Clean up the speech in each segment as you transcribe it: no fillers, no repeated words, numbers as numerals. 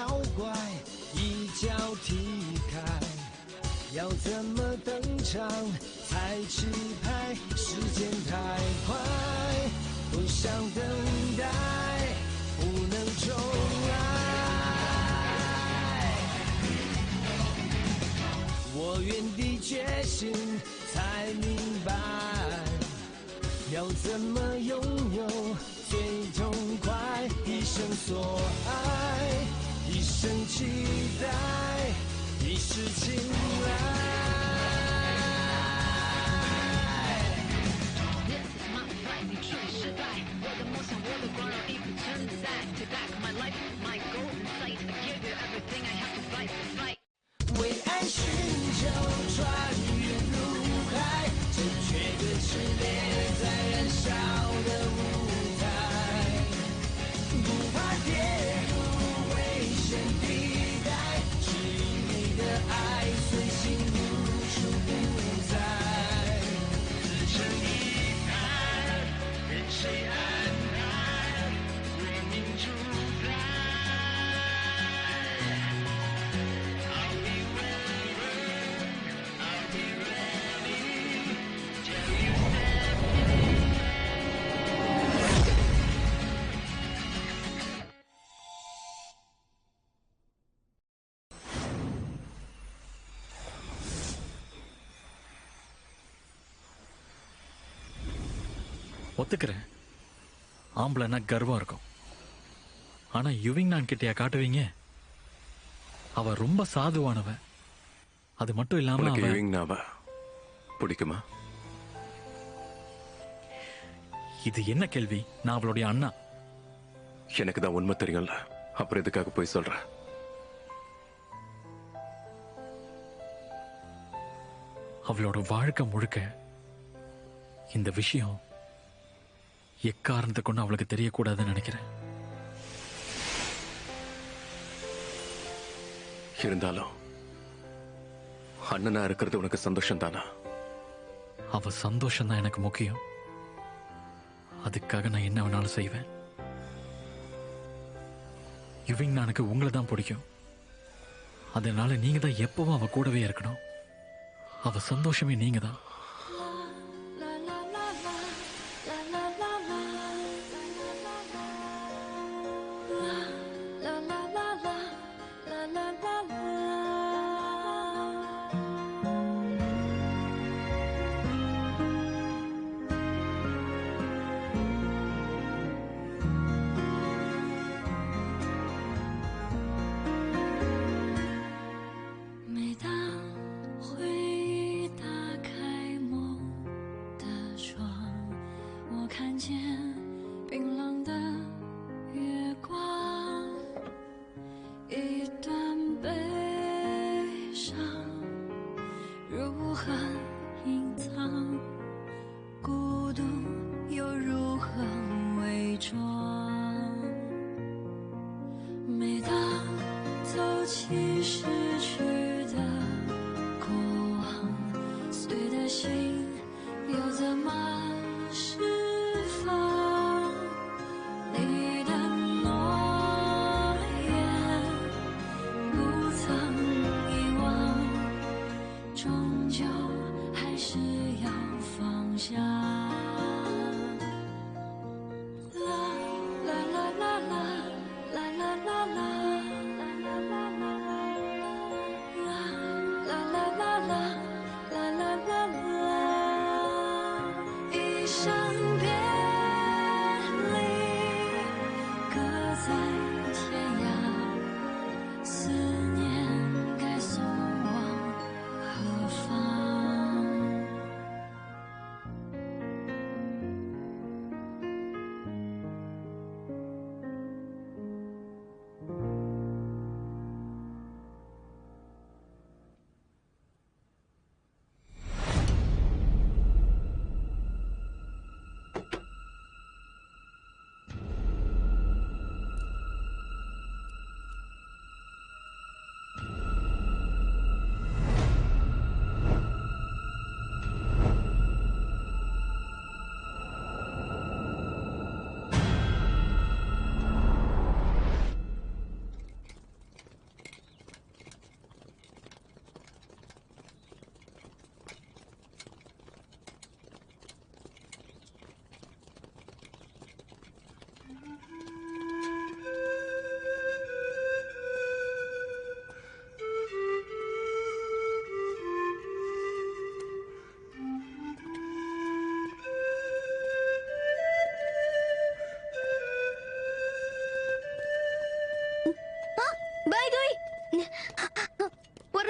妖怪一脚踢开，要怎么登场才气派？时间太快，不想等待，不能重来。我原地觉醒，才明白，要怎么拥有最痛快？一生所爱，一生期待，一世青睐。This is my fight， 你处理失败，我的梦想，我的光荣已不存在。Take back my life, my golden sight. I give you everything, I have to fight the fight。为爱寻求穿越怒海，正确的炽烈在燃烧的舞台，不怕跌入危险地带，指引你的爱随心无处不在，自成一派，任谁安排，为民主宰。ஒத்துக்கிறேன், ஆம்பளைன்னா கர்வம் இருக்கும். ஆனா யுவிங் நான் கிட்டயா காட்டுவீங்க? அவ ரொம்ப சாதுவானவ. அது மட்டும் இல்லாம உனக்கு யுவிங் நாவ பிடிக்குமா? இது என்ன கேள்வி? நான் அவளுடைய அண்ணா. எனக்கு தான் உண்மை தெரியும்ல, அப்புறம் எதுக்காக போய் சொல்ற? அவளோட வாழ்க்கை முழுக்க இந்த விஷயம் எக்காரணத்தை கொண்டு அவளுக்கு தெரியக்கூடாதுன்னு நினைக்கிறேன். இருந்தாலும் அண்ணனா இருக்கிறது உனக்கு சந்தோஷம் தானா? அவ சந்தோஷம் தான் எனக்கு முக்கியம். அதுக்காக நான் என்ன வேணாலும் செய்வேன். யுவிங் எனக்கு உங்களை தான் பிடிக்கும். அதனால நீங்க தான் எப்பவும் அவ கூடவே இருக்கணும். அவ சந்தோஷமே நீங்க தான்.每当回忆打开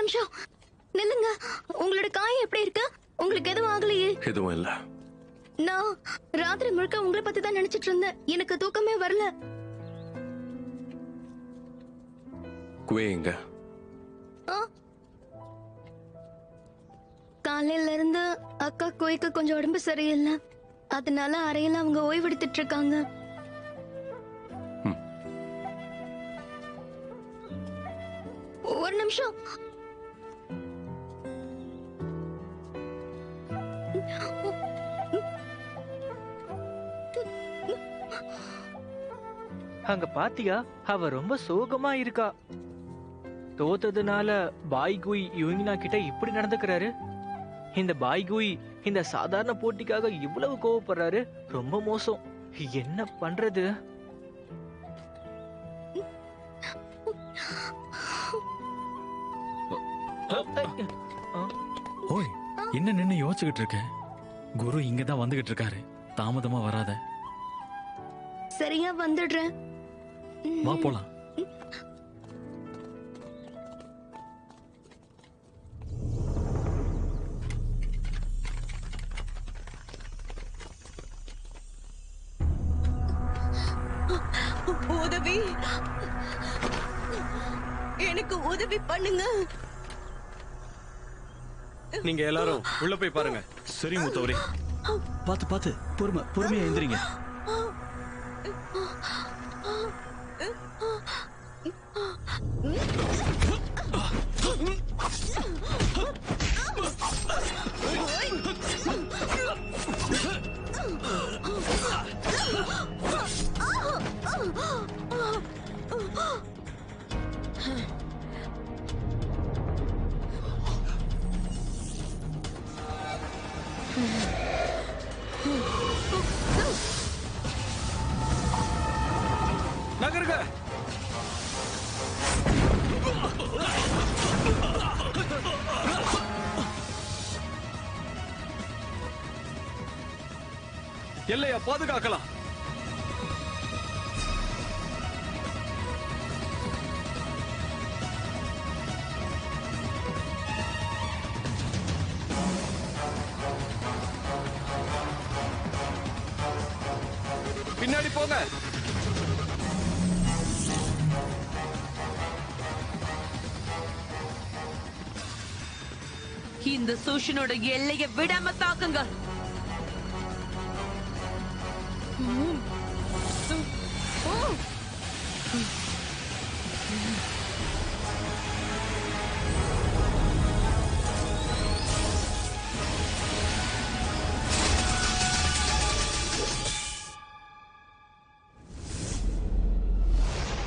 நிமிஷம் நில்லுங்க. உங்களோட காயம் எப்படி இருக்கு? உங்களுக்கு எதுவும் ஆகலையே? எதுவும் இல்ல. நான் ராத்திரி முழுக்க உங்களை பத்தி தான் நினைச்சிட்டு இருந்தேன். எனக்கு தூக்கமே வரல. குவே எங்க? காலையில இருந்து அக்கா கோய்க்கு கொஞ்சம் உடம்பு சரியில்லை, அதனால அறையில அவங்க ஓய்வெடுத்துட்டு இருக்காங்க. ஒரு நிமிஷம். அங்க பாத்தியா, அவ ரொம்ப சோகமா இருக்கா. தோத்ததுனால பாய்குய் யுவிங்னா கிட்ட இப்படி நடந்துக்கிறாரு. இந்த பாய்குய் இந்த சாதாரண போட்டிக்காக இவ்வளவு கோவப்படுறாரு. ரொம்ப மோசம். என்ன பண்றது? ஓய், என்ன நின்னு யோசிச்சுக்கிட்டு இருக்க? குரு இங்கதான் வந்துகிட்டு இருக்காரு. தாமதமா வராத. சரியா வந்துடுறேன். வா போலாம். உதவி, எனக்கு உதவி பண்ணுங்க. நீங்க எல்லாரும் உள்ள போய் பாருங்க. சரி மூத்தவரே. பாத்து பாத்து, பொறுமையா எந்திரிங்க. நகருங்க. எல்லையா பாதுகாக்கலாம். பின்னாடி போங்க. இந்த சூஷனோட எல்லையை விடாம தாக்குங்க.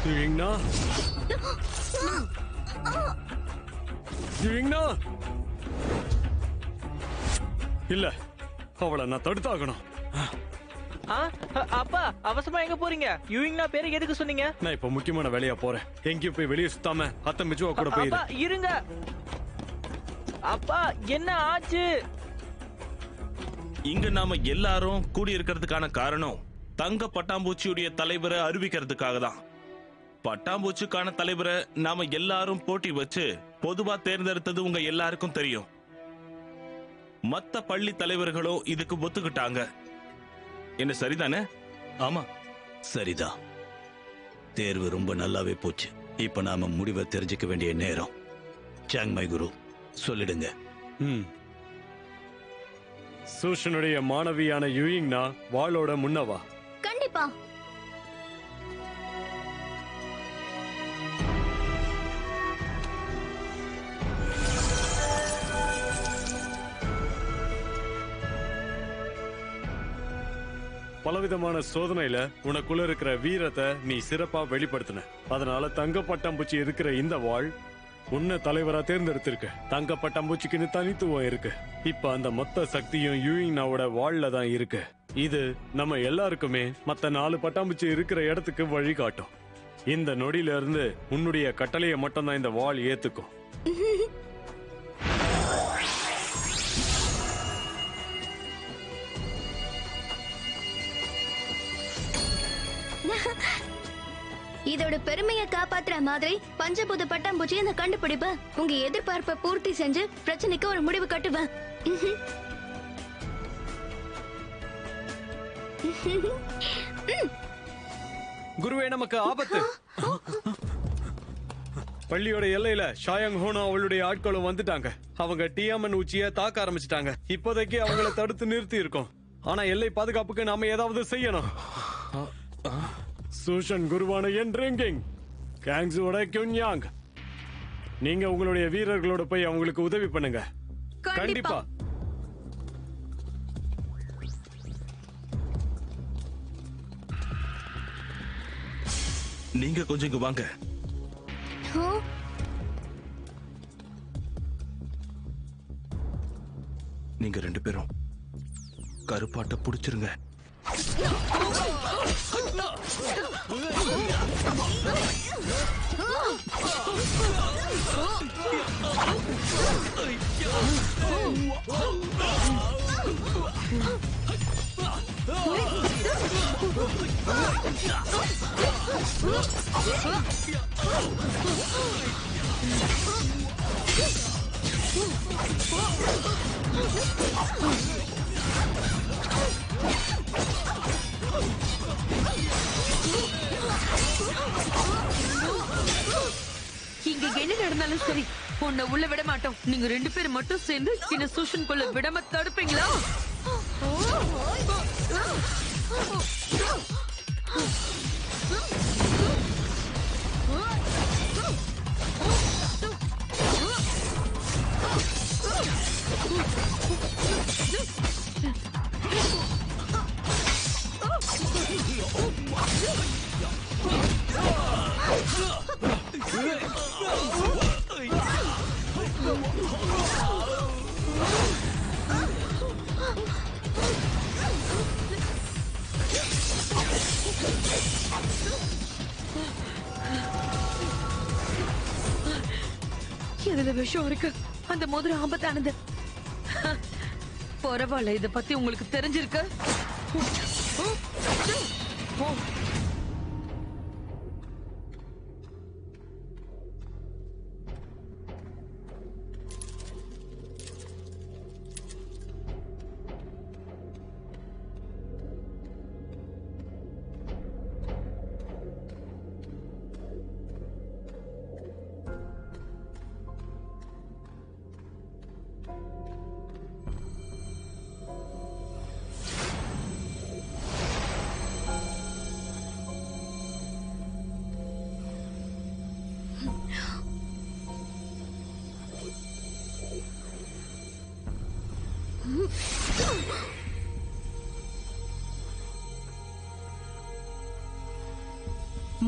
யுவிங்னா, யுவிங்னா, இல்ல, அவளை நான் தடுத்தாகணும். அப்பா, அவசரமா எங்க போறீங்க? யுவிங்னா பேரு எதுக்கு சொன்னீங்க? நான் இப்ப முக்கியமான வேலையா போறேன். எங்கேயும் போய் வெளியே சுத்தாம அத்தை மிச்சுவா கூட அப்பா போயிரு. இருங்க. அப்பா, என்ன ஆச்சு? இங்க நாம எல்லாரும் கூடி இருக்கிறதுக்கான காரணம் தங்க பட்டாம்பூச்சியுடைய தலைவரை அறிவிக்கிறதுக்காக தான். பட்டாம்பூச்சிக்கான தலைவரை நாம எல்லாரும் போட்டி வச்சு பொதுவா தேர்ந்தெடுத்தது உங்க எல்லாருக்கும் தெரியும். மத்த பள்ளி தலைவர்களும் இதுக்கு ஒத்துக்கிட்டாங்க. என்ன சரிதானே? ஆமா, சரிதான். தேர்வு ரொம்ப நல்லாவே போச்சு. இப்ப நாம முடிவை தெரிஞ்சுக்க வேண்டிய நேரம். சாங்மை குரு, சொல்லிடுங்க. சூஷனுடைய மாணவியான யுயிங்னா வாளோட முன்னவா? கண்டிப்பா. பலவிதமான சோதனையில உனக்குள்ள இருக்கிற வீரத்தை நீ சிறப்பா வெளிப்படுத்தின. அதனால தங்க பட்டாம்பூச்சி இருக்கிற இந்த வாள் உன்னை தலைவரா தேர்ந்தெடுத்திருக்க. தங்க பட்டாம்பூச்சிக்குன்னு தனித்துவம் இருக்கு. இப்ப அந்த மொத்த சக்தியும் யுயிங்னாவோட வாள்ல தான் இருக்கு. இது நம்ம எல்லாருக்குமே மத்த 4 பட்டாம்பூச்சி இருக்கிற இடத்துக்கு வழிகாட்டும். இந்த நொடியில இருந்து உன்னுடைய கட்டளையை மட்டும் தான் இந்த வாள் ஏத்துக்கும். இதோட பெருமையை காப்பாத்துற மாதிரி பஞ்சபூத பட்டாம்பூச்சி நான் கண்டுபிடிப்பேன். உங்க எதிர்பார்ப்பை பூர்த்தி செஞ்சு பிரச்சனைக்கு ஒரு முடிவு கட்டுவேன். குருவே, நமக்கு ஆபத்து. பள்ளியோட எல்லையில ஷாயங் ஹோனும் அவளுடைய ஆட்களும் வந்துட்டாங்க. அவங்க டியாமன் உச்சிய தாக்க ஆரம்பிச்சிட்டாங்க. இப்போதைக்கு அவங்கள தடுத்து நிறுத்தி இருக்கோம். ஆனா எல்லை பாதுகாப்புக்கு நாம ஏதாவது செய்யணும். சூஷன் குருவான என் ரிங்கிங், கேங்ஸோட கியூன்யாங், நீங்க உங்களுடைய வீரர்களோட போய் அவங்களுக்கு உதவி பண்ணுங்க. கண்டிப்பா. நீங்க கொஞ்சம் இங்க வாங்க. நீங்க 2 பேரும் கருப்பாட்ட புடிச்சிருங்க. இங்க என்ன நடந்தாலும் சரி, உன்னை உள்ள விட மாட்டோம். நீங்க 2 பேர் மட்டும் சேர்ந்து என்ன சூஷன் கொள்ள விடாம தடுப்பீங்களா? இதுல விஷயம் இருக்கு. அந்த மோதிரம் ஆபத்தானது. பரவாயில்ல, இத பத்தி உங்களுக்கு தெரிஞ்சிருக்கு.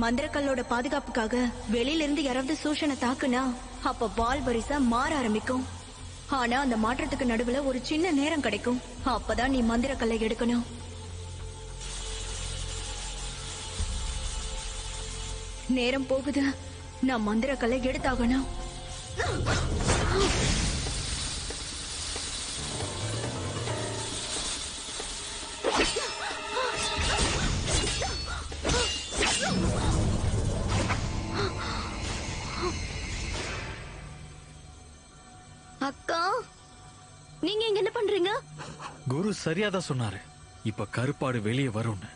மந்திரக்கல்லோட பாதுகாப்புக்காக வெளியில இருந்து யாராவது சூஷனை தாக்குனா அப்ப வால் வரிசை மாற ஆரம்பிக்கும். ஆனா அந்த மாற்றத்துக்கு நடுவுல ஒரு சின்ன நேரம் கிடைக்கும். அப்பதான் நீ மந்திரக்கல்லை எடுக்கணும். நேரம் போகுது, நான் மந்திரக்கல்லை எடுத்தாகணும். அக்கா, நீங்க இங்க என்ன பண்றீங்க? குரு சரியாதான் சொன்னாரு. இப்ப கருப்பாடு வெளியே வரும்னு.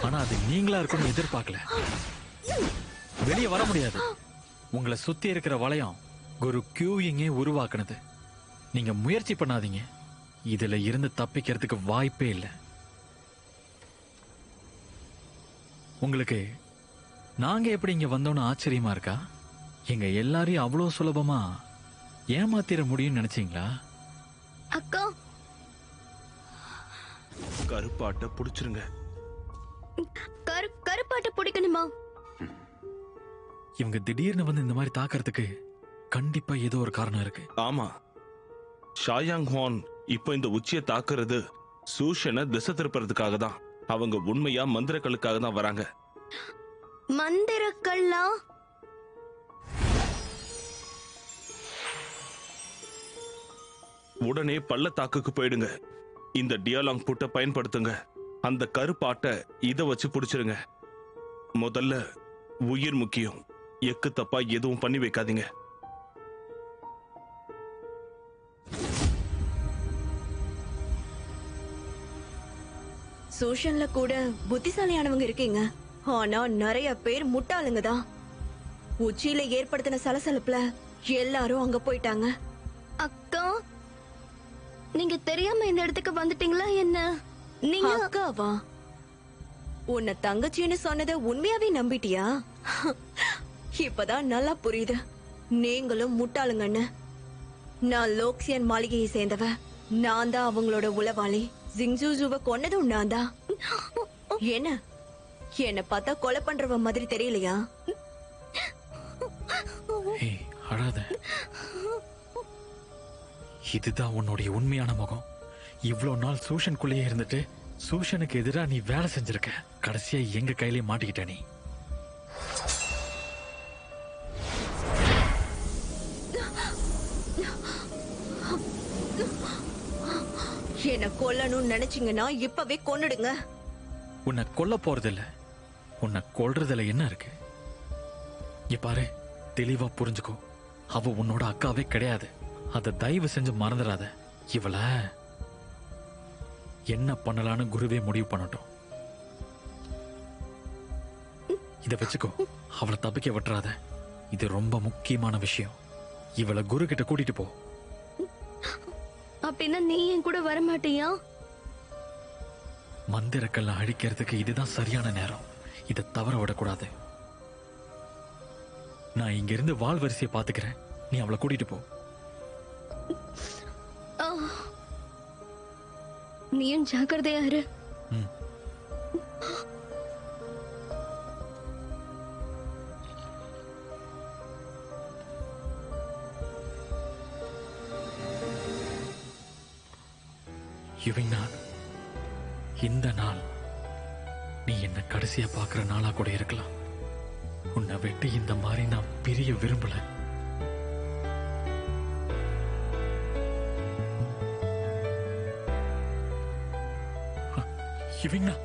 ஆனா அது நீங்களா இருக்கும்னு எதிர்பார்க்கல. வெளியே வர முடியாது. உங்களை சுத்தி இருக்கிற வளையம் குரு கியூயிங்கே உருவாக்குனது. நீங்க முயற்சி பண்ணாதீங்க. இதுல இருந்து தப்பிக்கிறதுக்கு வாய்ப்பே இல்லை. உங்களுக்கு நாங்க எப்படி இங்க வந்தோம்னு ஆச்சரியமா இருக்கா? எங்க எல்லாரையும் அவ்வளவு சுலபமா ஏமாத்திர முடியும்னு நினைச்சீங்களா? அக்கா, கருப்பாட்ட புடிச்சிருங்க. கருப்பாட்ட பிடிக்கணுமா? இவங்க திடீர்னு வந்து இந்த மாதிரி தாக்குறதுக்கு கண்டிப்பா ஏதோ ஒரு காரணம் இருக்கு. ஆமா, ஷாயாங் ஹான் இப்ப இந்த உச்சியை தாக்குறது சூஷனை திசை திருப்பறதுக்காக தான். அவங்க உண்மையா மந்திரக்களுக்காக தான் வராங்க. மந்திரக்கல்லா? உடனே பள்ளத்தாக்குக்கு போயிடுங்க. இந்த டியாலாங் புட்டை பயன்படுத்துங்க. அந்த கருப்பாட்டை இத வச்சு புடிச்சிருங்க. முதல்ல உயிர் முக்கியம். எக்கு தப்பா எதுவும் பண்ணி வைக்காதீங்க. சூஷன்ல கூட புத்திசாலியானவங்க இருக்கீங்க, ஆனா நிறைய பேர் முட்டாளுங்க தான். உச்சியில ஏற்படுத்தின சலசலப்புல எல்லாரும் அங்க போயிட்டாங்க. அக்கா, நீங்க தெரியாம இந்த இடத்துக்கு வந்துட்டீங்களா என்ன? நீங்க அக்காவா? உன்னை தங்கச்சின்னு சொன்னதை உண்மையாவே நம்பிட்டியா? இப்பதான் நல்லா புரியுது, நீங்களும் முட்டாளுங்கன்னு. நான் லோக்சியன் மாளிகையை சேர்ந்தவ. நான் தான் அவங்களோட உளவாளி. ஜிங்ஜூஜுவை கொன்னதும் நான் தான். என்ன பார்த்தா கொலை பண்றவ மாதிரி தெரியலையா? ஏய், அழாத. இதுதான் உன்னுடைய உண்மையான முகம். இவ்வளவு நாள் சூஷனுக்குள்ளேயே இருந்துட்டு சூஷனுக்கு எதிராக நீ வேலை செஞ்சிருக்க. கடைசியா எங்க கையிலே மாட்டிக்கிட்ட நீ. என்ன கொல்லணும்னு நினைச்சீங்கன்னா இப்பவே கொன்னுடுங்க. உன்னை கொல்ல போறதில்ல, உன்னை கொல்றதுல என்ன இருக்கு? இங்க பாரு, தெளிவா புரிஞ்சுக்கோ. அவ உன்னோட அக்காவே கிடையாது. அத தயவு செஞ்சு மறந்துடாத. இவள என்ன பண்ணலான்னு குருவே முடிவு பண்ணட்டும். இத வச்சுக்கோ, அவளை தப்பிக்க விட்டுறாத. இது ரொம்ப முக்கியமான விஷயம். இவளை குரு கிட்ட கூட்டிட்டு போ. அப்படின்னா நீ என் கூட வரமாட்டியா? மந்திரக்கல்ல அழிக்கிறதுக்கு இதுதான் சரியான நேரம். இதை தவற விடக்கூடாது. நான் இங்க இருந்து வால் வரிசையை பாத்துக்கிறேன். நீ அவளை கூட்டிட்டு போ. நீயும் ஜாக்கிரதையா இரு. யுவிங்நாத், இந்த நாள் நீ என்ன கடைசியா பாக்குற நாளா கூட இருக்கலாம். உன்னை விட்டு இந்த மாதிரி நான் பிரிய விரும்பல. யுவிங்நாத்,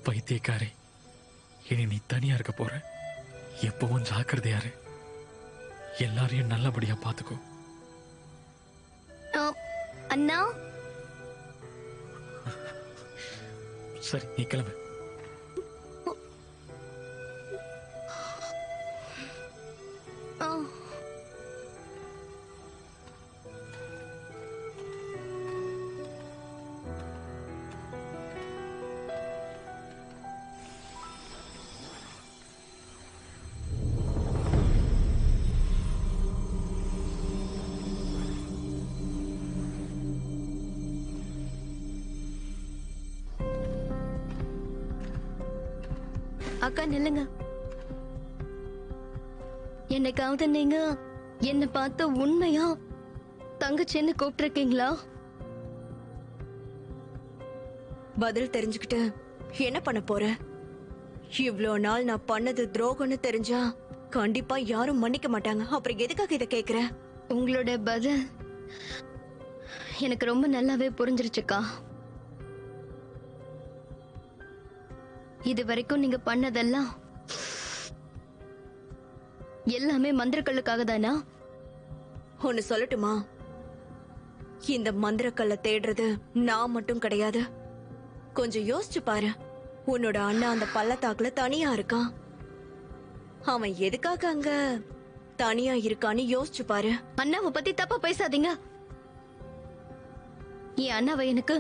பைத்தியக்காரி, இனி நீ தனியா இருக்க போற. எப்பவும் ஜாக்கிரதையாரு. எல்லாரையும் நல்லபடியா பாத்துக்கோ. அண்ணா, சரி, நீ கிளம்பு. அக்கா நில்லுங்க. என்னைக்காவது நீங்க என்ன பார்த்து உண்மையா தங்கச்சின்னு கூப்பிட்டிருக்கீங்களா? பதில் தெரிஞ்சுக்கிட்டு என்ன பண்ண போற? இவ்ளோ நாள் நான் பண்ணது துரோகம்னு தெரிஞ்சா கண்டிப்பா யாரும் மன்னிக்க மாட்டாங்க. அப்புறம் எதுக்காக இதை கேக்குற? உங்களோட பதில் எனக்கு ரொம்ப நல்லாவே புரிஞ்சிருச்சுக்கா. இது வரைக்கும் நீங்க பண்ணதெல்லாம் எல்லாமே மந்திரக்கல்லுக்காக தானா? ஒன்னு சொல்லட்டுமா? இந்த மந்திரக்கல்ல தேடுறது நான் மட்டும் கிடையாது. கொஞ்சம் யோசிச்சு பாரு. உன்னோட அண்ணா அந்த பள்ளத்தாக்குல தனியா இருக்கான். அவன் எதுக்காக அங்க தனியா இருக்கான்னு யோசிச்சு பாரு. அண்ணாவை பத்தி தப்பா பேசாதீங்க. என் அண்ணாவை எனக்கு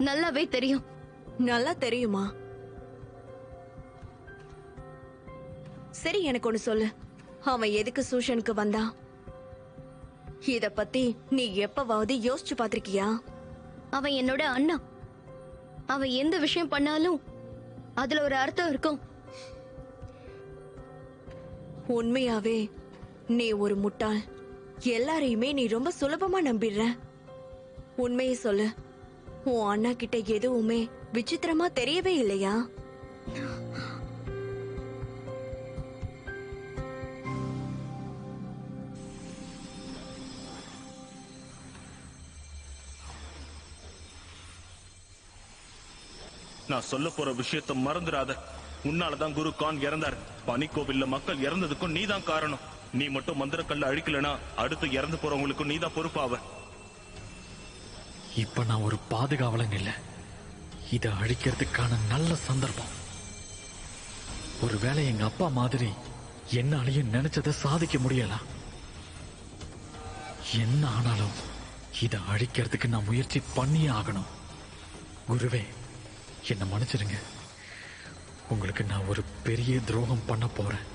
நல்லாவே தெரியும். நல்லா தெரியுமா? சரி, எனக்கு ஒண்ணு சொல்லு. அவன் எதுக்கு சூஷனுக்கு வந்தான்? இத பத்தி நீ எப்பவாவது யோசிச்சு பாத்திருக்கியா? அவன் என்னோட அண்ணா. அவன் எந்த விஷயம் பண்ணாலும் அதுல ஒரு அர்த்தம் இருக்கும். உண்மையாவே நீ ஒரு முட்டாள். எல்லாரையுமே நீ ரொம்ப சுலபமா நம்பிடுற. உண்மையை சொல்லு, உன் அண்ணா கிட்ட எதுவுமே விசித்திரமா தெரியவே இல்லையா? நான் சொல்ல போற விஷயத்த மறந்துடாத. உன்னாலதான் குரு கான் இறந்தார். பனிக்கோவில்ல மக்கள் இறந்ததுக்கும் நீதான் காரணம். நீ மட்டும் மந்திரக்கல்ல அழிக்கலனா அடுத்து இறந்து போறவங்களுக்கும் நீதான் பொறுப்பாவ. இப்ப நான் ஒரு பாதுகாவலன் இல்ல, இதை அழிக்கிறதுக்கான நல்ல சந்தர்ப்பம். ஒருவேளை எங்க அப்பா மாதிரி என்னாலையும் நினைச்சதை சாதிக்க முடியலாம். என்ன ஆனாலும் இதை அழிக்கிறதுக்கு நான் முயற்சி பண்ணியே ஆகணும். குருவே, என்ன மன்னிச்சிடுங்க. உங்களுக்கு நான் ஒரு பெரிய துரோகம் பண்ண போறேன்.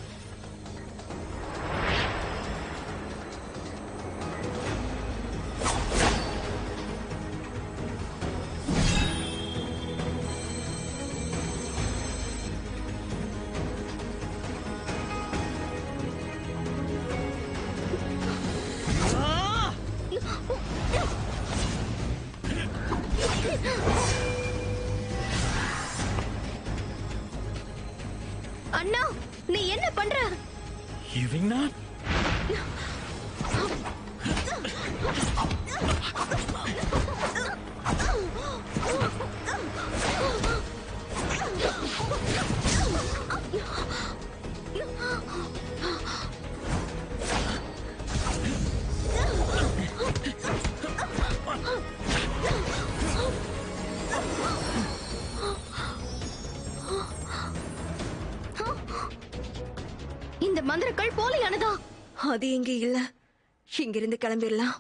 அண்ணா, நீ என்ன பண்ற? இவங்க இந்த மந்திரக்கள் போலியானதா? அது இங்க இல்ல. இங்கிருந்து கிளம்பிடலாம்.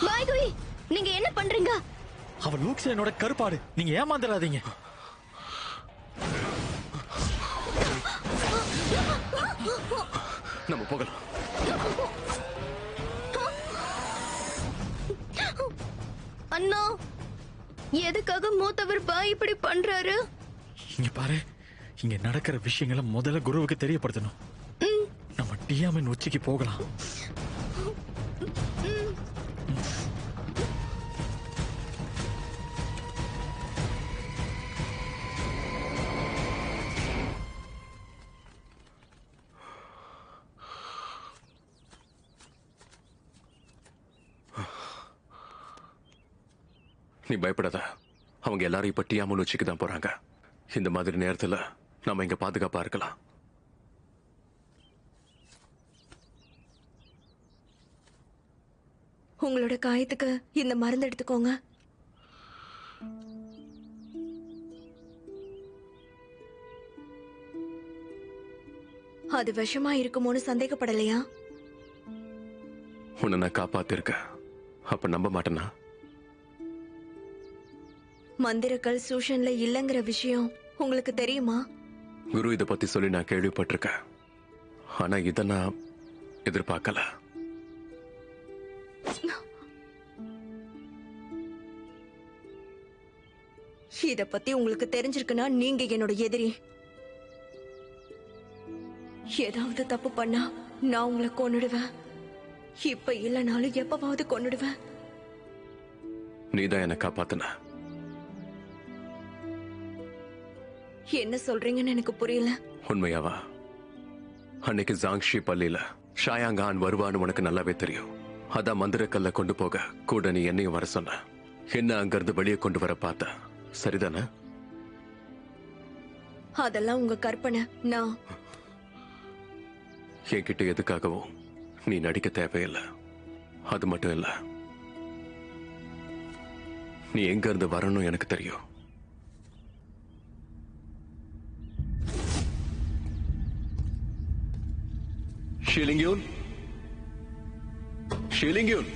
பாய்குய், நீங்க என்ன பண்றீங்க? அவன் லூக்ஸேனோட கருப்பாடு. நீங்க ஏமாந்துடாதீங்க. நம்ம போகலாம். அண்ணா, எதுக்காக மூத்தவர் பாய் இப்படி பண்றாரு? இங்க பாரு, இங்க நடக்கிற விஷயங்களை முதல்ல குருவுக்கு தெரியப்படுத்தணும். நம்ம டியாமின் உச்சிக்கு போகலாம். நீ பயப்படாத. அவங்க எல்லாரும் இப்ப டியாமுல் உச்சிக்கு தான் போறாங்க. இந்த மாதிரி நேரத்துல நாம இங்க பாதுகாப்பா இருக்கலாம். உங்களோட காயத்துக்கு இந்த மருந்து எடுத்துக்கோங்க. அது விஷமா இருக்குமோன்னு சந்தேகப்படலையா? உன்னை நான் காப்பாத்திருக்க. அப்ப நம்ப மாட்டேனா? மந்திரக்கல் சூஷன்ல இல்லங்கிற விஷயம் உங்களுக்கு தெரியுமா? குரு இதை பத்தி சொல்லி நான் கேள்விப்பட்டிருக்கேன். ஆனா இதை நான் எதிர்பார்க்கல. இத பத்தி உங்களுக்கு தெரிஞ்சிருக்குன்னா நீங்க என்னோட எதிரி. ஏதாவது தப்பு பண்ணா நான் உங்களை கொன்னுடுவேன். இப்ப இல்லனாலும் எப்பவாவது கொன்னுடுவேன். நீதான் என்னை காப்பாத்தின. என்ன சொல்றீங்கன்னு எனக்கு புரியல. உண்மையாவா? அன்னைக்கு ஜாங்ஷி பள்ளியில ஷாயாங்கான் வருவான்னு உனக்கு நல்லாவே தெரியும். அதான் மந்திரக்கல்ல கொண்டு போக கூட நீ என்னையும் வர சொன்ன. என்ன அங்கிருந்து வெளியே கொண்டு வர பார்த்த, சரிதானே? அதெல்லாம் உங்க கற்பனை. நான் என்கிட்ட எதுக்காகவும் நீ நடிக்க தேவையில்லை. அது மட்டும் இல்ல, நீ எங்க இருந்து வரணும் எனக்கு தெரியும். ஷிலிங்யூன், ஷிலிங்யூன்.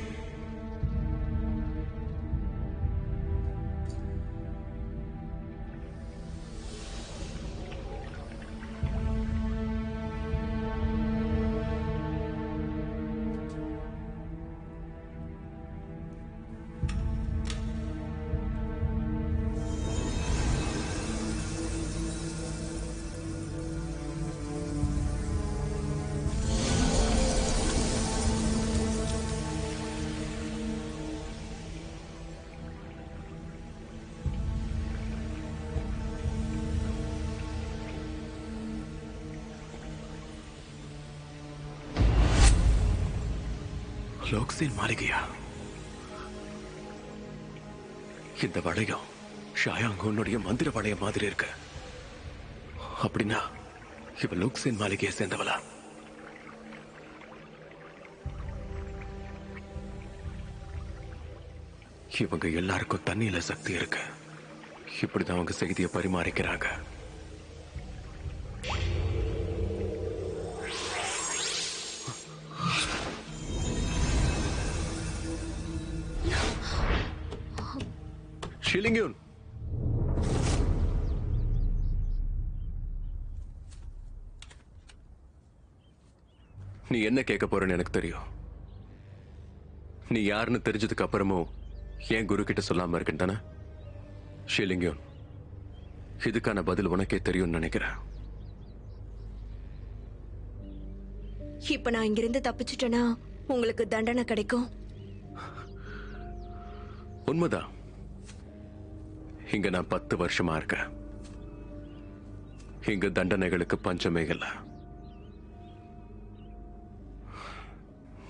லோக்சேன் மாளிகையா? இந்த வளையம் ஷாயாங் உன்னுடைய மந்திர வளையம் மாதிரி இருக்கு. அப்படின்னா இவ லோக்சேன் மாளிகையை சேர்ந்தவளா? இவங்க எல்லாருக்கும் தண்ணியில சக்தி இருக்கு. இப்படிதான் அவங்க செய்தியை பரிமாறிக்கிறாங்க. ஷிலிங்யூன், நீ என்ன கேட்க போறன்னு எனக்கு தெரியும். நீ யாருன்னு தெரிஞ்சதுக்கு அப்புறமும் ஏன் குரு கிட்ட சொல்லாம இருக்கேன் தானே? ஷிலிங்யூன், இதுக்கான பதில் உனக்கே தெரியும்னு நினைக்கிறேன். இப்ப நான் இங்கிருந்து தப்பிச்சிட்டேனா உங்களுக்கு தண்டனை கிடைக்கும். உண்மைதான். இங்க நான் 10 வருஷமா இருக்கேன். இங்க தண்டனைகளுக்கு பஞ்சமே இல்ல.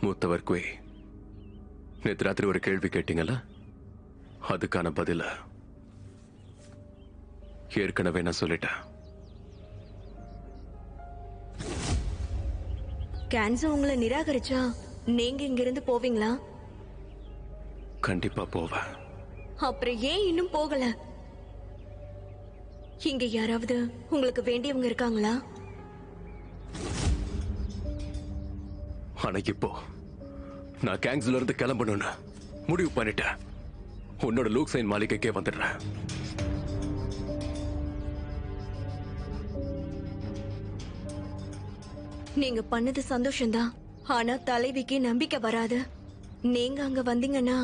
மூத்தவர் குய், நேற்று ராத்திரி ஒரு கேள்வி கேட்டீங்கல்ல, அதுக்கான பதில ஏற்கனவே நான் சொல்லிட்டேன். கேன்சர் உங்களை நிராகரிச்சா நீங்க இங்கிருந்து போவீங்களா? கண்டிப்பா போவேன். அப்புறம் ஏன் இன்னும் போகல? இங்க யாராவது உங்களுக்கு வேண்டியவங்க இருக்காங்களா? ஆனா இப்போ நான் கேங்ஸ்ல இருந்து கிளம்பணும்னு முடிவு பண்ணிட்டேன். உன்னோட லூக்சைன் மாளிகைக்கே வந்துடுறேன். நீங்க பண்ணது சந்தோஷம்தான். ஆனா தலைவிக்கு நம்பிக்கை வராது. நீங்க அங்க வந்தீங்கன்னா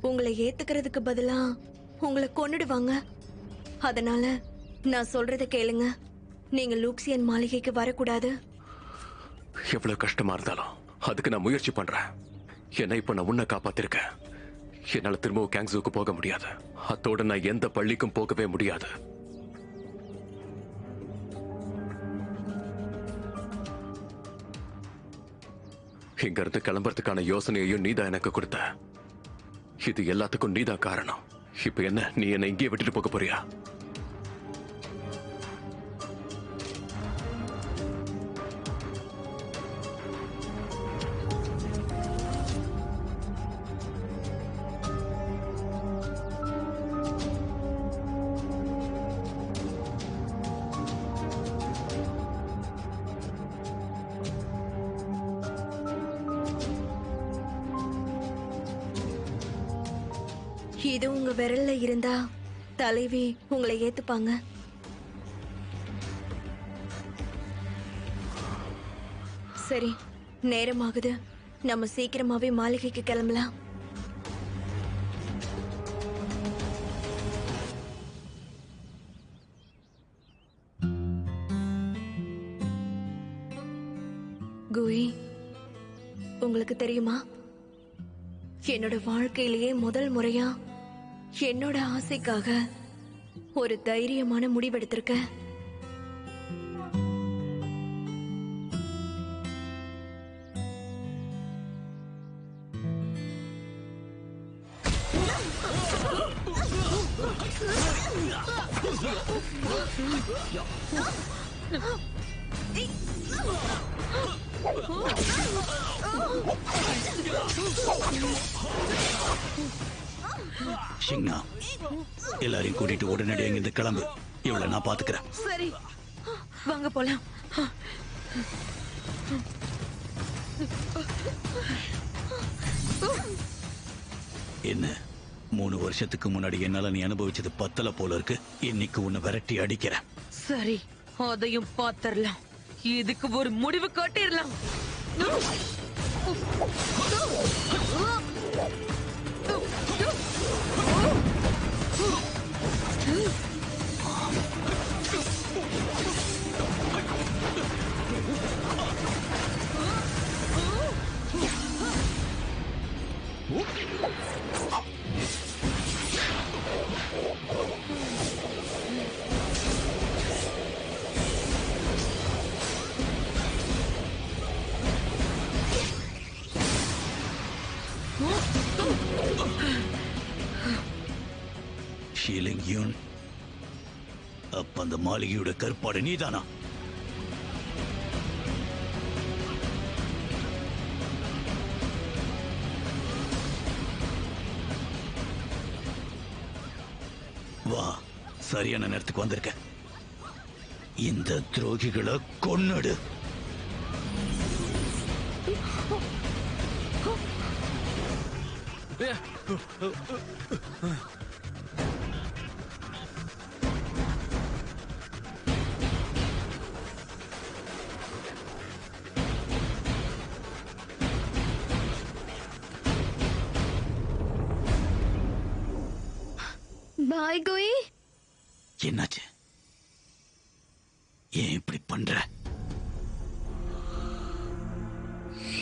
உங்களை ஏத்துக்கிறதுக்கு பதிலா உங்களை கொன்னுடுவாங்க. அதனால நான் சொல்றத கேளுங்க. நீங்க லூக்சியன் மாளிகைக்கு வரக்கூடாது. எவ்வளவு கஷ்டமா இருந்தாலும் அதுக்கு நான் முயற்சி பண்றேன். ஏன்னா இப்ப நான் உன்னை காப்பாத்திருக்கேன். என்னால திரும்பவும் கேங்ஸுக்கு போக முடியாது. அத்தோட நான் எந்த பள்ளிக்கும் போகவே முடியாது. இங்க இருந்து கிளம்புறதுக்கான யோசனையையும் நீதான் எனக்கு கொடுத்த. இது எல்லாத்துக்கும் நீதான் காரணம். இப்ப என்ன, நீ என்னை இங்கேயே விட்டுட்டு போக போறியா? இது உங்க விரல்ல இருந்தா தலைவி உங்களை ஏத்துப்பாங்க. சரி, நேரமாகுது. நம்ம சீக்கிரமாவே மாளிகைக்கு கிளம்பலாம். குயி, உங்களுக்கு தெரியுமா, என்னோட வாழ்க்கையிலேயே முதல் முறையா என்னோட ஆசைக்காக ஒரு தைரியமான முடிவெடுத்திருக்கேன். ஷிங்னா, எல்லாரையும் கூட்டிட்டு உடனடியாக இங்கிருந்து கிளம்பு. இவளை நான் பாத்துக்கிறேன். சரி, வாங்க போலாம். என்ன, 3 வருஷத்துக்கு முன்னாடி என்னால நீ அனுபவிச்சது பத்தல போல இருக்கு. இன்னைக்கு உன்னை விரட்டி அடிக்கிறேன். சரி, அதையும் பாத்திரலாம். இதுக்கு ஒரு முடிவு காட்டிடலாம். ஷீலிங் யூன், அப்ப அந்த மாளிகையோட கற்பாடு நீதானா? வா, சரியான நேரத்துக்கு வந்திருக்க. இந்த துரோகிகளை கொன்னுடு. பாய் குய். என்னாச்சு? ஏன் இப்படி பண்ற?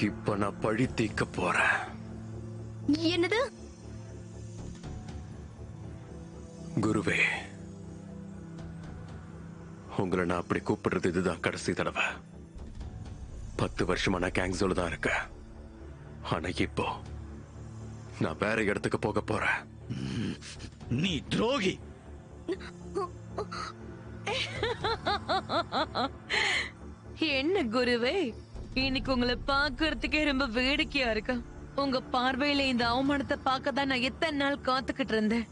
இப்ப நான் பழி தீர்க்க போறேன். என்னது? குருவே, உங்களை நான் அப்படி கூப்பிடுறது இதுதான் கடைசி தடவை. 10 வருஷமா நான் கேங்ஸோல தான் இருக்கேன். ஆனா இப்போ நான் வேற இடத்துக்கு போக போறேன். நீ துரோகி. என்ன குருவே, இன்னைக்கு உங்களை பாக்குறதுக்கே ரொம்ப வேடிக்கையா இருக்கு. உங்க பார்வையில இந்த அவமானத்தை பார்க்க தான் நான் எத்தனை நாள் காத்துக்கிட்டு இருந்தேன்.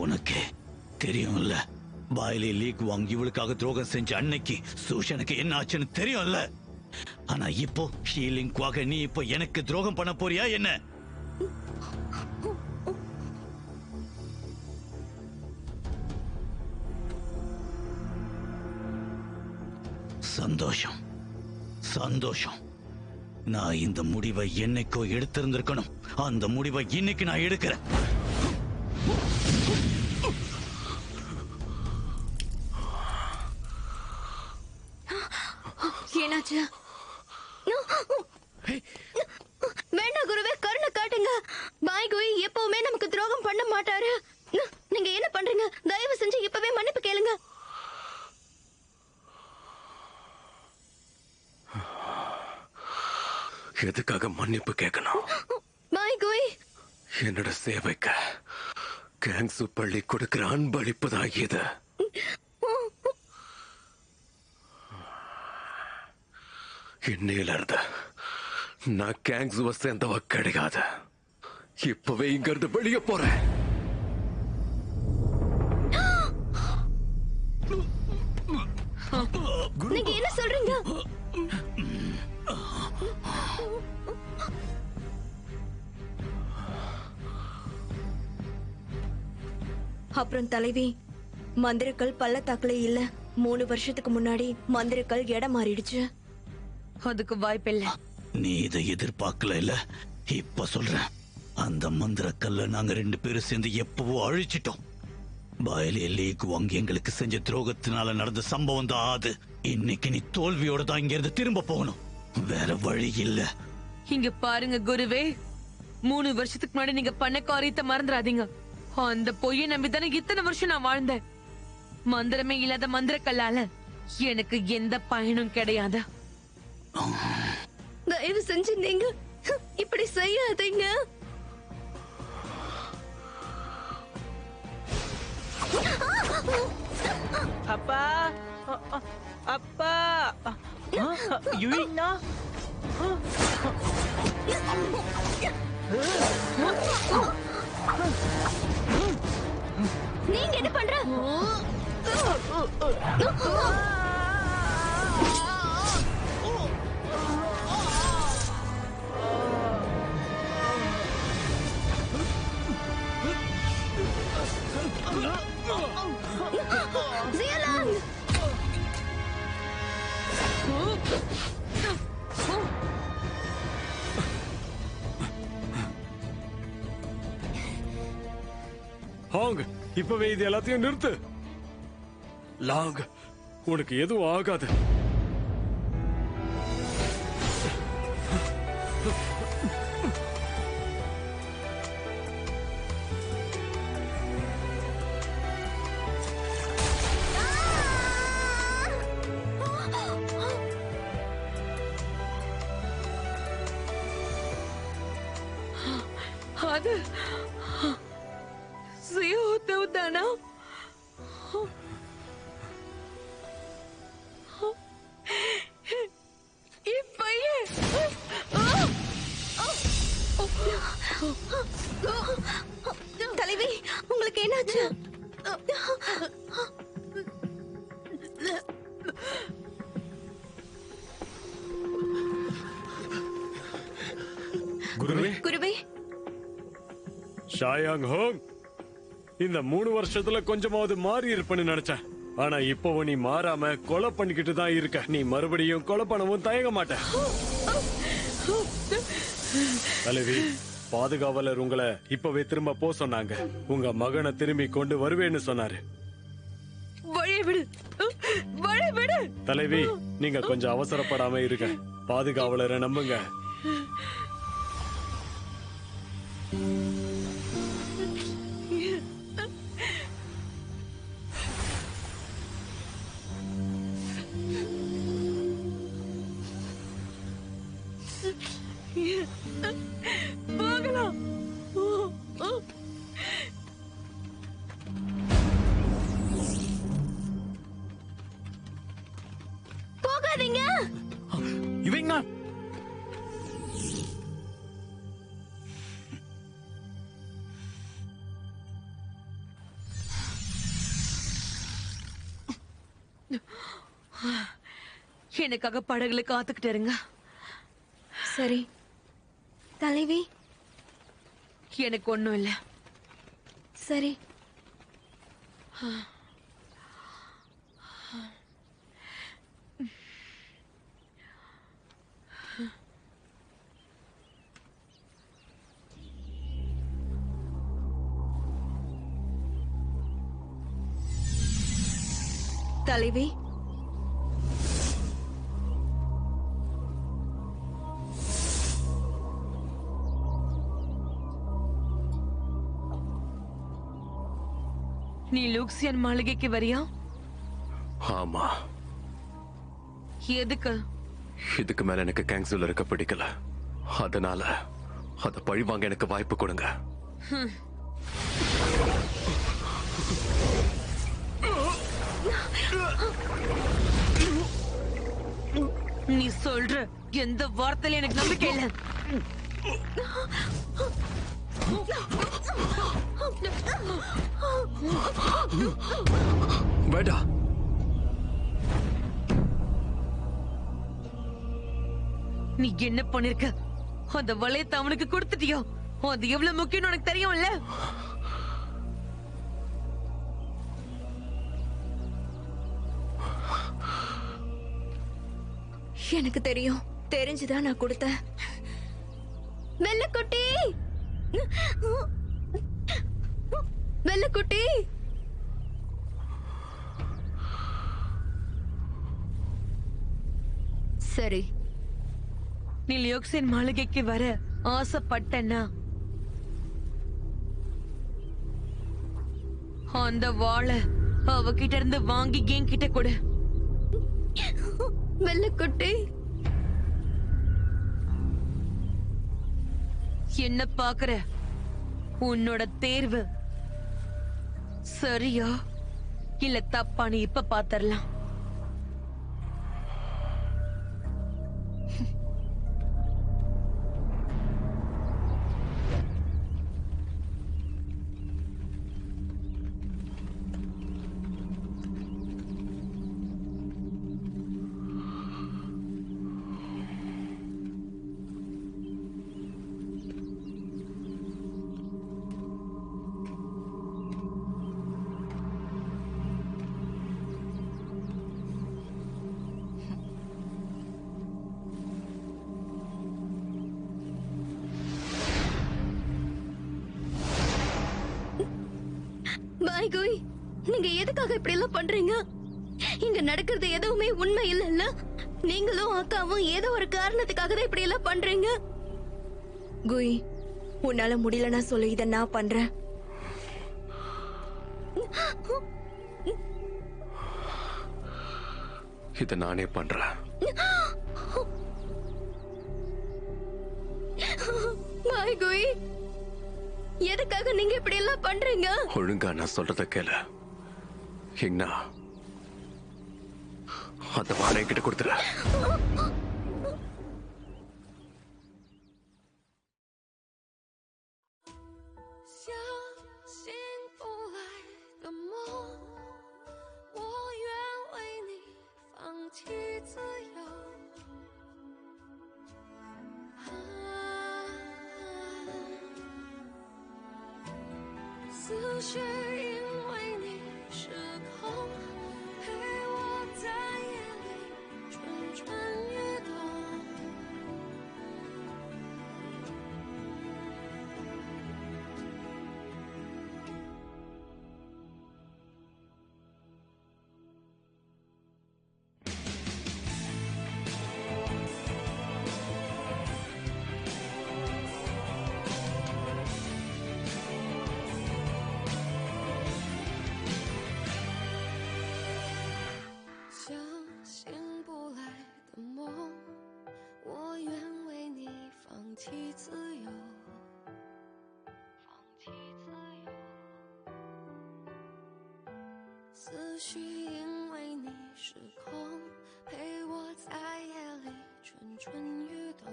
உனக்கு தெரியும்ல, பாயிலே லீக் வாங்கி இவளுக்காக துரோகம் செஞ்ச அன்னைக்கு சூஷனுக்கு என்ன ஆச்சுன்னு தெரியும்ல. ஆனா இப்போ ஷீலிங்காக நீ இப்போ எனக்கு துரோகம் பண்ண போறியா என்ன? சந்தோஷம், சந்தோஷம். நான் இந்த முடிவை என்னைக்கோ எடுத்திருந்திருக்கணும். அந்த முடிவை இன்னைக்கு நான் எடுக்கிறேன். என்னாச்சு? வேண்டாம் குருவே, கருணை காட்டுங்க. பாய் குய் எப்பவுமே நமக்கு துரோகம் பண்ண மாட்டாரு. நீங்க என்ன பண்றீங்க? தயவு செஞ்சு இப்பவே மன்னிப்பு கேளுங்க. எதுக்காக மன்னிப்பு கேட்கணும்? பாய் குய், என்னோட சேவைக்கு கேங்ஸு பள்ளி கொடுக்கிற அன்பளிப்பு தான் இது. இன்னையில இருந்து நான் கேங்ஸுவ சேர்ந்தவ கிடையாது. இப்பவே இங்க இருந்து வெளியே போறேன். நீங்க என்ன சொல்றீங்க? அப்புறம் தலைவி, மந்திரக்கல் பள்ளத்தாக்குல இல்ல. 3 வருஷத்துக்கு முன்னாடி மந்திரக்கல் இடம் மாறிடுச்சு. அதுக்கு வாய்ப்பில்லை. நீ இதை எதிர்பார்க்கல இல்ல? இப்ப சொல்றேன், அந்த மந்திர கல்ல நாங்க 2 பேரும் சேர்ந்து எப்பவோ அழிச்சிட்டோம். பாயிலே லீக் வாங்கி எங்களுக்கு செஞ்ச துரோகத்தினால நடந்த சம்பவம் தான் அது. இன்னைக்கு நீ தோல்வியோட தான் இங்க இருந்து திரும்ப போகணும். வேற வழி இல்ல. இங்க பாருங்க குருவே, 3 வருஷத்துக்கு முன்னாடி நீங்க பண்ண காரியத்தை மறந்துடாதீங்க. அந்த பொய்யை நம்பித்தானே இத்தனை வருஷம் நான் வாழ்ந்தேன். மந்திரமே இல்லாத மந்திர கல்லால எனக்கு எந்த பயனும் கிடையாது. தயவு செஞ்சு நீங்க இப்படி செய்யாதீங்க. அப்பா, அப்பா, யுயினா, நீங்க என்ன பண்ற? Ziyalang! ஹாங், இப்பவே இது எல்லாத்தையும் நிறுத்து. லாங், உனக்கு எதுவும் ஆகாது. அது சுய உத்தரவு தானா? தலைவி, உங்களுக்கு என்னாச்சு? குருவே குருவே, ஷாயாங் ஹோங், இந்த 3 வருஷத்துல கொஞ்சமாவது மாறி இருப்பேன்னு நினைச்சேன். ஆனா இப்போ நீ மாறாம கொலை பண்ணிக்கிட்டு தான் இருக்க. நீ மறுபடியும் கொலை பண்ணவும் தயங்க மாட்ட. தலைவி, பாதுகாவலர் உங்களை இப்பவே திரும்ப போ சொன்னாங்க. உங்க மகனை திரும்பி கொண்டு வருவேன்னு சொன்னாரு. வழி விடு, வழி விடு. தலைவி, நீங்க கொஞ்சம் அவசரப்படாம இருங்க. பாதுகாவலரை நம்புங்க. போகலாம். போகாதீங்க. இவங்க எனக்காக படகுல காத்துக்கிட்டு இருங்க. சரி. தலைவி, எனக்கு ஒண்ணும் இல்ல. சரி. தலைவி, நீ லூக்சியன் மாளிகைக்கு வரியா? ஆமா. எதுக்கு? இதுக்கு மேல எனக்கு கேங்ஸுல இருக்க பிடிக்கல. அதனால அத பழிவாங்க எனக்கு வாய்ப்பு கொடுங்க. நீ சொல்ற எந்த வார்த்தையில எனக்கு நம்பிக்கை இல்ல. வேடா, நீ என்ன பண்ணிருக்க? அந்த வளையத்தை அவனுக்கு கொடுத்துட்டியோ? அது எவ்வளவு முக்கியம் உனக்கு தெரியும்ல? எனக்கு தெரியும். தெரிஞ்சுதான் நான் கொடுத்தேன். வெள்ளக்குட்டி, வெள்ளக்குட்டி. சரி, நீ லியோக்சின் மாளிகைக்கு வர ஆசைப்பட்டனா அந்த வாளை அவகிட்ட இருந்து வாங்கி என்கிட்ட கொடு. வெள்ளக்குட்டி. என்ன பாக்குற? உன்னோட தேர்வு சரியா இல்ல தப்பான்னு இப்ப பாத்தரலாம். பாய் கோய், நீங்க எதுக்காக இப்படி எல்லாம் பண்றீங்க? இங்க நடக்கிறது எதுவுமே உண்மை இல்லைல்ல? நீங்களும் அக்காவும் ஏதோ ஒரு காரணத்துக்காக தான் இப்படி எல்லாம் பண்றீங்க. குய், உன்னால முடியலன்னா சொல்லு, இதை நான் பண்றேன். இத நானே பண்றேன். பாய் கோய், எதுக்காக நீங்க இப்படி எல்லாம் பண்றீங்க? ஒழுங்கா நான் சொல்றத கேளு. என்ன அந்த வாழை கிட்ட கொடுத்துற. 是因为你失控，陪我在夜里蠢蠢欲动。相信不来的梦，我愿为你放弃自由，放弃自由。思绪因为你失控，陪我在夜里蠢蠢欲动。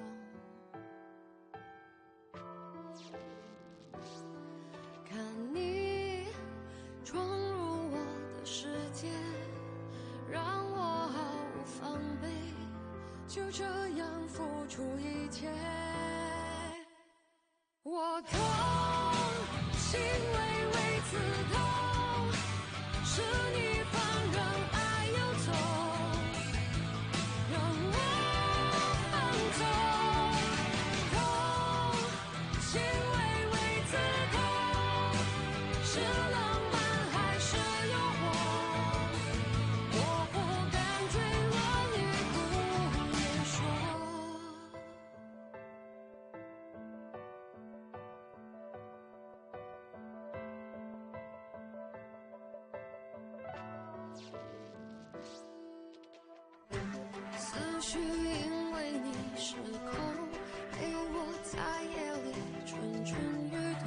看你闯入我的世界，让我毫无防备，就这样付出一切。我痛，心微微刺痛，是你放任爱游走，让我放纵。痛，心微微刺痛，是浪漫还是诱惑？我不敢坠落，你不言说。思绪因为你失控，陪我在夜里蠢蠢欲动。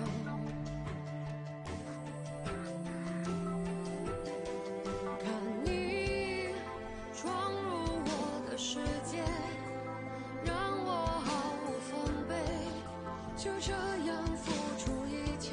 看你闯入我的世界，让我毫无防备，就这样付出一切。